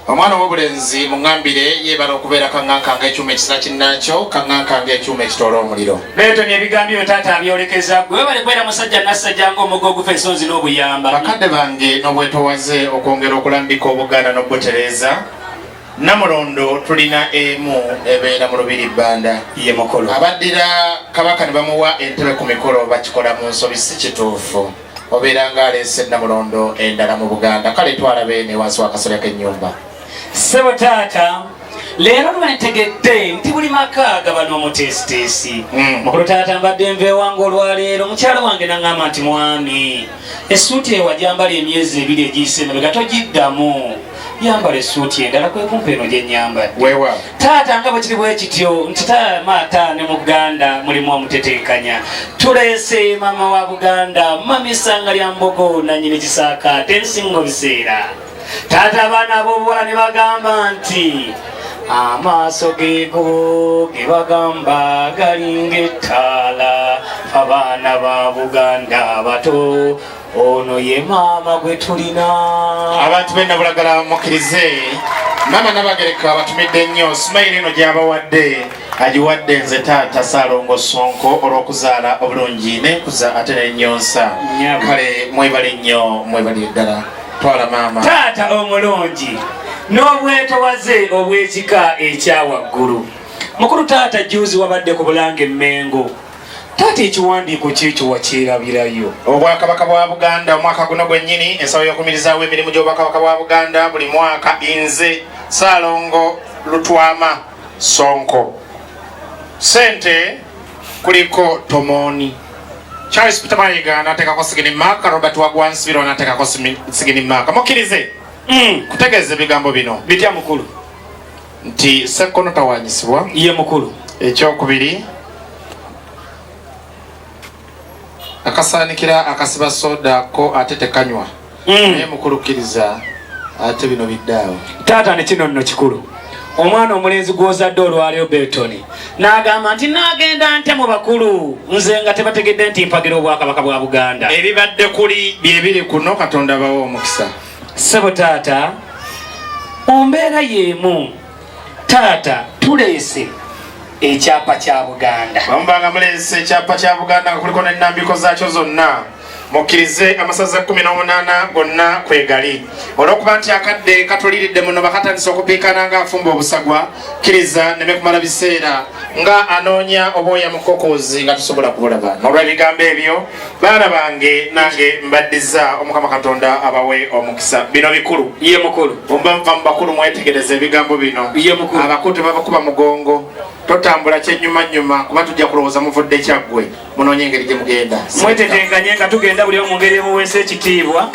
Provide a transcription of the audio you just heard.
omwana w'obulenzi mungambire yebala okubeera kaŋŋankanga ekyuma ekisira kinnakyo kaŋŋankanga ekyuma ekitoola omuliro. Beetoni ebigambyo taata abyolekeza gwe webale kwera musajja nassajja ng'omugo ogufa ensonzi n'obuyamba. Bakadde bange n'obwetowaze okwongera okulambika Obuganda n'obutereeza. Namulondo tulina emu ebeera mu Lubiri Bbanda ye mukolo. Abaddira Kabaka ne bamuwa entebe ku mikolo bakikola mu nsobi si kituufu. Obeera ng'aleese Namulondo endala mu Buganda. Kale twalabe ne wansi w'akasolya k'ennyumba. Ssebo taata leero lwentegedde nti buli maka gaba n'omuteesiteesi. Mukulu taata mbadde nva ewange olwaleero mukyala wange naŋŋamba nti mwami essuuti ewajambala emyezi 2 egiyise emabega togiddamu. Yambala essuuti endala kwe kumpa eno gye nnyambadde. Weewa taata nga bwe kiri bwe kityo nti maata ne mu Buganda mulimu omuteteekanya. Tuleese maama wa Buganda mami Ssanga lya Mbogo nannyini Kisaakaate nsingo biseera. Taata abaana ab'obuwala ne bagamba nti amaaso geego ge bagamba galinga ettaala abaana ba Buganda abato ono ye maama gwe tulina. Abantu benna bulagala mukkirize maama Nabagereka batumidde nnyo Sumaili eno gy'abawadde agiwadde nze taata Ssaalongo Sonko olw'okuzaala obulungi nekuza ate n'ennyonsa. Kale mwebale nnyo mwebale ddala. Twala maama taata omulungi n'obwetowaze obw'ekika ekyawaggulu. Mukulu taata juuzi wabadde ku Bulange Mmengo. Taata ekiwandiiko kyekyo wakyerabirayo. Obwakabaka bwa Buganda omwaka guno gwennyini ensawo y'okumirizaawo emirimu gy'Obwakabaka bwa Buganda buli mwaka nze Ssaalongo Lutwama Sonko. Sente kuliko Tomoni Charles Peter Mayiga n'ateekako Sigini Maka, Robert Wagwansibiro n'ateekako Sigini Maka. Mukkirize kutegeeza ebigambo bino bitya mukulu nti Ssekkono tawaanyisibwa ye mukulu. Ekyokubiri akasaanikira akasiba soda ko ate tekanywa. Naye mukulu kkiriza ate bino biddaawo. Taata ne kino nno kikulu. Omwana omulenzi gw'ozadde olwaleero Beetoni n'agamba nti naagenda nte mu bakulu nze nga tebategedde nti mpagira Obwakabaka bwa Buganda. Ebibadde kuli bye biri kuno Katonda bawo omukisa. Ssebo taata ombeera y'emu taata tuleese ekyapa kya Buganda. Bamubanga muleese ekyapa kya Buganda nga kuliko n'ennambiko zaakyo zonna. Mukkirize amasaza 18 gonna kwegali. Olw'okuba nti akadde katuliridde muno bakatandisa okupiikana ng'afumba obusagwa kkiriza ne kumala biseera nga anoonya obwoya mu kkokozi nga tusobola kubulaba. Olw'ebigambo ebyo baana bange nange mbaddiza Omukama Katonda abawe omukisa. Bino bikulu ye mukulu. Omba nva mu bakulu mwetegereza ebigambo bino. Ye mukulu. Abakulu tebabakuba mugongo. Totambula kyennyuma kuba tujja kulowooza muvudde kyaggwe munoonye engeri gye mugenda. Mwetetenkanye nga tugenda buli omu ngeri emuweesa ekitiibwa.